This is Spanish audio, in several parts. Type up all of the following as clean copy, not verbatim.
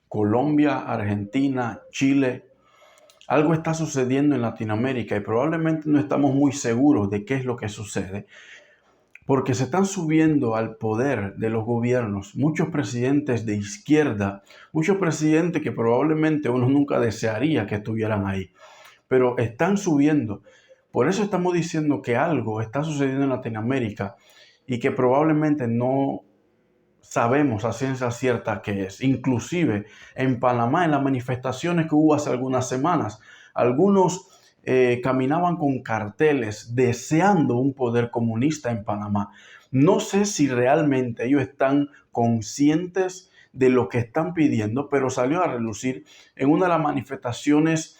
Colombia, Argentina, Chile. Algo está sucediendo en Latinoamérica y probablemente no estamos muy seguros de qué es lo que sucede, porque se están subiendo al poder de los gobiernos muchos presidentes de izquierda, muchos presidentes que probablemente uno nunca desearía que estuvieran ahí, pero están subiendo. Por eso estamos diciendo que algo está sucediendo en Latinoamérica y que probablemente no sabemos a ciencia cierta qué es. Inclusive en Panamá, en las manifestaciones que hubo hace algunas semanas, algunos caminaban con carteles deseando un poder comunista en Panamá. No sé si realmente ellos están conscientes de lo que están pidiendo, pero salió a relucir en una de las manifestaciones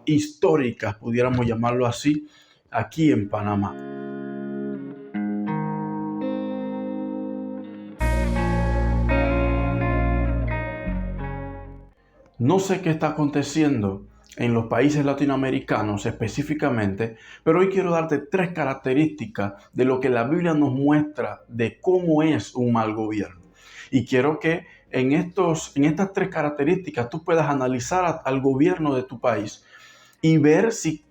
históricas, pudiéramos llamarlo así, aquí en Panamá. No sé qué está aconteciendo en los países latinoamericanos específicamente, pero hoy quiero darte 3 características de lo que la Biblia nos muestra de cómo es un mal gobierno. Y quiero que en estas 3 características tú puedas analizar al gobierno de tu país y ver si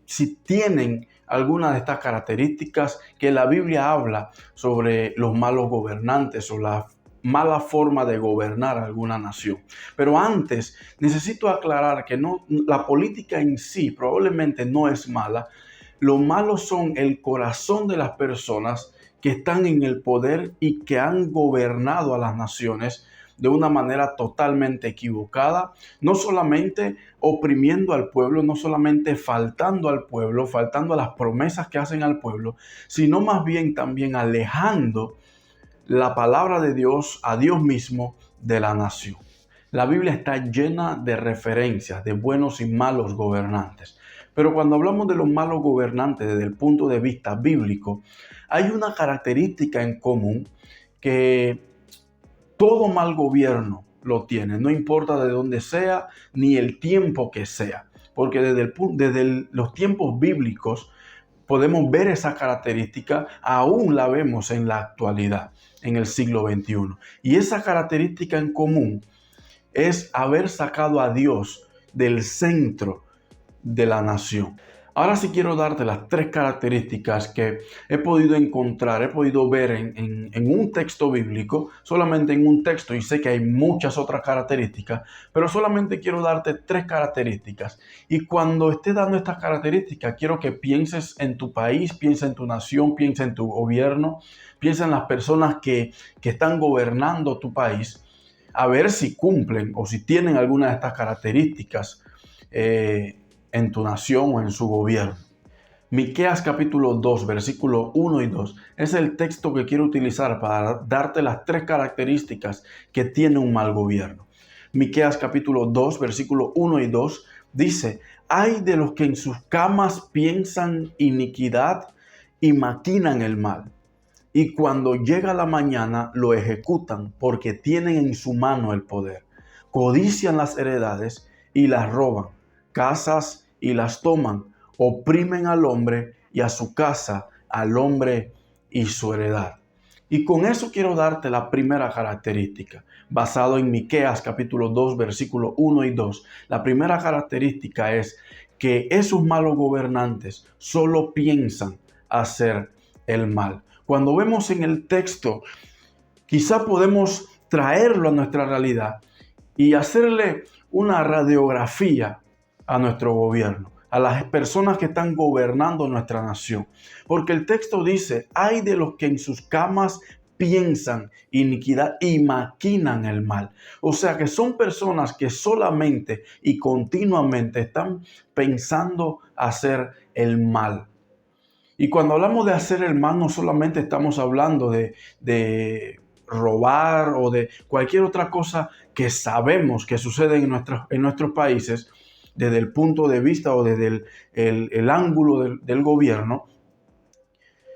tienen alguna de estas características que la Biblia habla sobre los malos gobernantes o la mala forma de gobernar alguna nación. Pero antes necesito aclarar que la política en sí probablemente no es mala. Lo malo son el corazón de las personas que están en el poder y que han gobernado a las naciones de una manera totalmente equivocada, no solamente oprimiendo al pueblo, no solamente faltando al pueblo, faltando a las promesas que hacen al pueblo, sino más bien también alejando la palabra de Dios, a Dios mismo, de la nación. La Biblia está llena de referencias de buenos y malos gobernantes. Pero cuando hablamos de los malos gobernantes desde el punto de vista bíblico, hay una característica en común que todo mal gobierno lo tiene, no importa de dónde sea ni el tiempo que sea. Porque desde los tiempos bíblicos podemos ver esa característica, aún la vemos en la actualidad, en el siglo XXI. Y esa característica en común es haber sacado a Dios del centro de la nación. Ahora sí quiero darte las 3 características que he podido encontrar, he podido ver en un texto bíblico, solamente en un texto, y sé que hay muchas otras características, pero solamente quiero darte 3 características. Y cuando esté dando estas características, quiero que pienses en tu país, piensa en tu nación, piensa en tu gobierno, piensa en las personas que están gobernando tu país, a ver si cumplen o si tienen alguna de estas características en tu nación o en su gobierno. Miqueas capítulo 2, versículo 1 y 2 es el texto que quiero utilizar para darte las 3 características que tiene un mal gobierno. Miqueas capítulo 2, versículo 1 y 2 dice: «Ay de los que en sus camas piensan iniquidad y maquinan el mal, y cuando llega la mañana lo ejecutan, porque tienen en su mano el poder. Codician las heredades y las roban, casas y las toman, oprimen al hombre y a su casa, al hombre y su heredad». Y con eso quiero darte la primera característica, basado en Miqueas capítulo 2, versículo 1 y 2. La primera característica es que esos malos gobernantes solo piensan hacer el mal. Cuando vemos en el texto, quizá podemos traerlo a nuestra realidad y hacerle una radiografía a nuestro gobierno, a las personas que están gobernando nuestra nación. Porque el texto dice: «Ay de los que en sus camas piensan iniquidad y maquinan el mal». O sea que son personas que solamente y continuamente están pensando hacer el mal. Y cuando hablamos de hacer el mal, no solamente estamos hablando de robar o de cualquier otra cosa que sabemos que sucede en nuestros países desde el punto de vista o desde el ángulo del gobierno,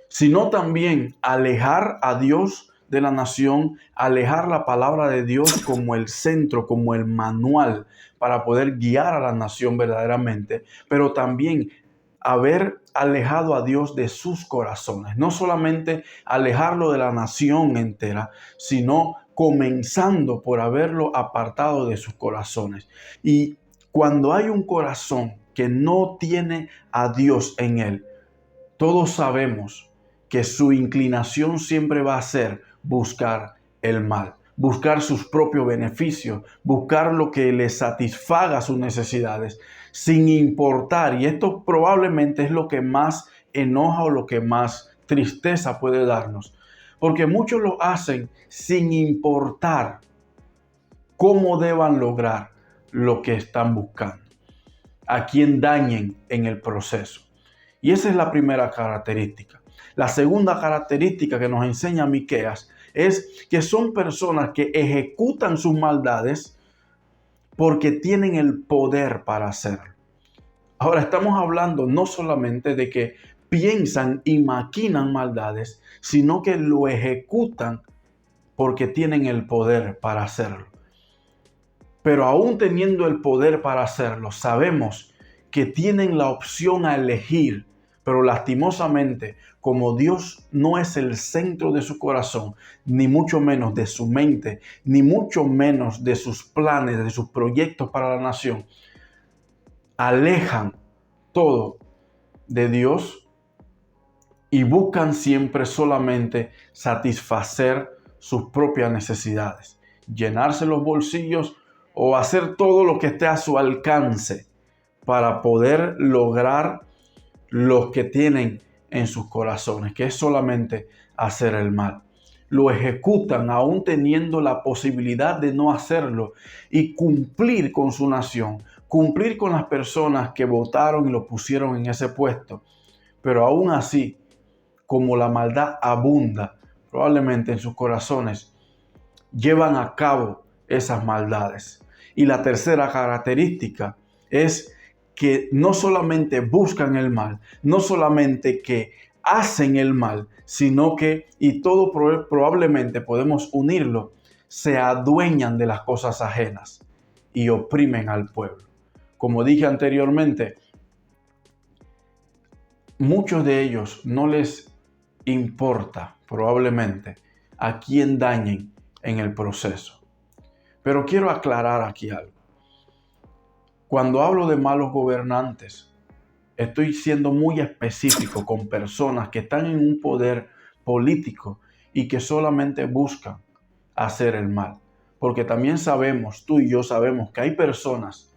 sino también alejar a Dios de la nación, alejar la palabra de Dios como el centro, como el manual para poder guiar a la nación verdaderamente, pero también haber alejado a Dios de sus corazones. No solamente alejarlo de la nación entera, sino comenzando por haberlo apartado de sus corazones. Y cuando hay un corazón que no tiene a Dios en él, todos sabemos que su inclinación siempre va a ser buscar el mal, buscar sus propios beneficios, buscar lo que le satisfaga sus necesidades, sin importar. Y esto probablemente es lo que más enoja o lo que más tristeza puede darnos, porque muchos lo hacen sin importar cómo deban lograr lo que están buscando, a quien dañen en el proceso. Y esa es la primera característica. La segunda característica que nos enseña Miqueas es que son personas que ejecutan sus maldades porque tienen el poder para hacerlo. Ahora estamos hablando no solamente de que piensan y maquinan maldades, sino que lo ejecutan porque tienen el poder para hacerlo. Pero aún teniendo el poder para hacerlo, sabemos que tienen la opción a elegir, pero lastimosamente, como Dios no es el centro de su corazón, ni mucho menos de su mente, ni mucho menos de sus planes, de sus proyectos para la nación, alejan todo de Dios y buscan siempre solamente satisfacer sus propias necesidades, llenarse los bolsillos o hacer todo lo que esté a su alcance para poder lograr lo que tienen en sus corazones, que es solamente hacer el mal. Lo ejecutan aún teniendo la posibilidad de no hacerlo y cumplir con su nación, cumplir con las personas que votaron y lo pusieron en ese puesto. Pero aún así, como la maldad abunda probablemente en sus corazones, llevan a cabo esas maldades. Y la tercera característica es que no solamente buscan el mal, no solamente que hacen el mal, sino que, y todo probablemente podemos unirlo, se adueñan de las cosas ajenas y oprimen al pueblo. Como dije anteriormente, muchos de ellos no les importa probablemente a quién dañen en el proceso. Pero quiero aclarar aquí algo. Cuando hablo de malos gobernantes, estoy siendo muy específico con personas que están en un poder político y que solamente buscan hacer el mal. Porque también sabemos, tú y yo sabemos que hay personas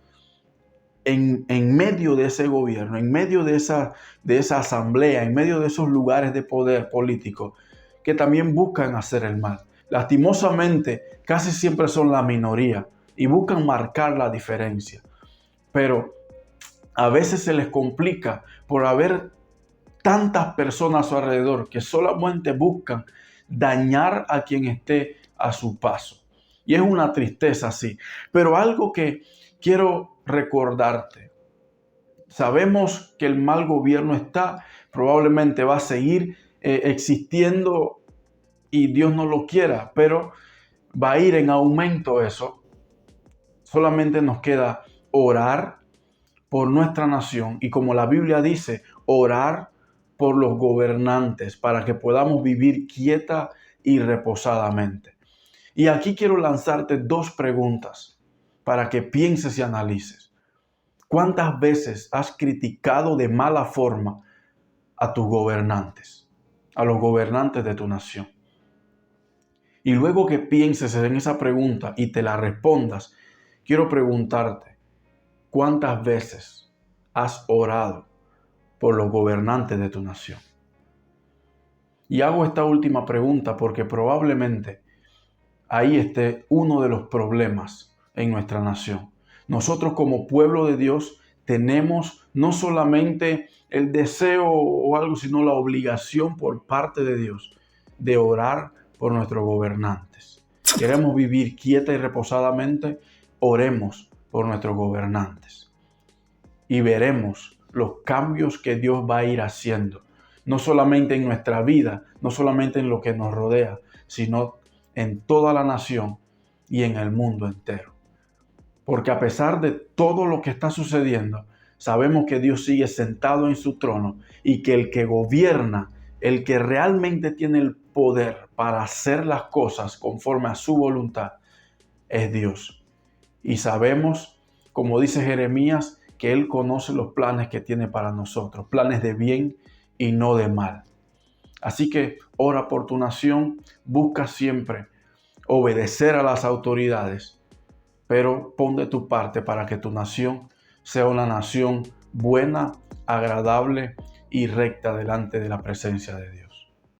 en medio de ese gobierno, en medio de esa asamblea, en medio de esos lugares de poder político, que también buscan hacer el mal. Lastimosamente, casi siempre son la minoría y buscan marcar la diferencia. Pero a veces se les complica por haber tantas personas a su alrededor que solamente buscan dañar a quien esté a su paso. Y es una tristeza, sí. Pero algo que quiero recordarte. Sabemos que el mal gobierno está, probablemente va a seguir existiendo y Dios no lo quiera, pero va a ir en aumento eso. Solamente nos queda orar por nuestra nación y, como la Biblia dice, orar por los gobernantes para que podamos vivir quieta y reposadamente. Y aquí quiero lanzarte dos preguntas para que pienses y analices. ¿Cuántas veces has criticado de mala forma a tus gobernantes, a los gobernantes de tu nación? Y luego que pienses en esa pregunta y te la respondas, quiero preguntarte, ¿cuántas veces has orado por los gobernantes de tu nación? Y hago esta última pregunta porque probablemente ahí esté uno de los problemas en nuestra nación. Nosotros como pueblo de Dios tenemos no solamente el deseo o algo, sino la obligación por parte de Dios de orar por nuestros gobernantes. Queremos vivir quieta y reposadamente, oremos por nuestros gobernantes. Y veremos los cambios que Dios va a ir haciendo, no solamente en nuestra vida, no solamente en lo que nos rodea, sino en toda la nación y en el mundo entero. Porque a pesar de todo lo que está sucediendo, sabemos que Dios sigue sentado en su trono y que el que gobierna, el que realmente tiene el poder para hacer las cosas conforme a su voluntad es Dios. Y sabemos, como dice Jeremías, que Él conoce los planes que tiene para nosotros, planes de bien y no de mal. Así que ora por tu nación, busca siempre obedecer a las autoridades, pero pon de tu parte para que tu nación sea una nación buena, agradable y recta delante de la presencia de Dios.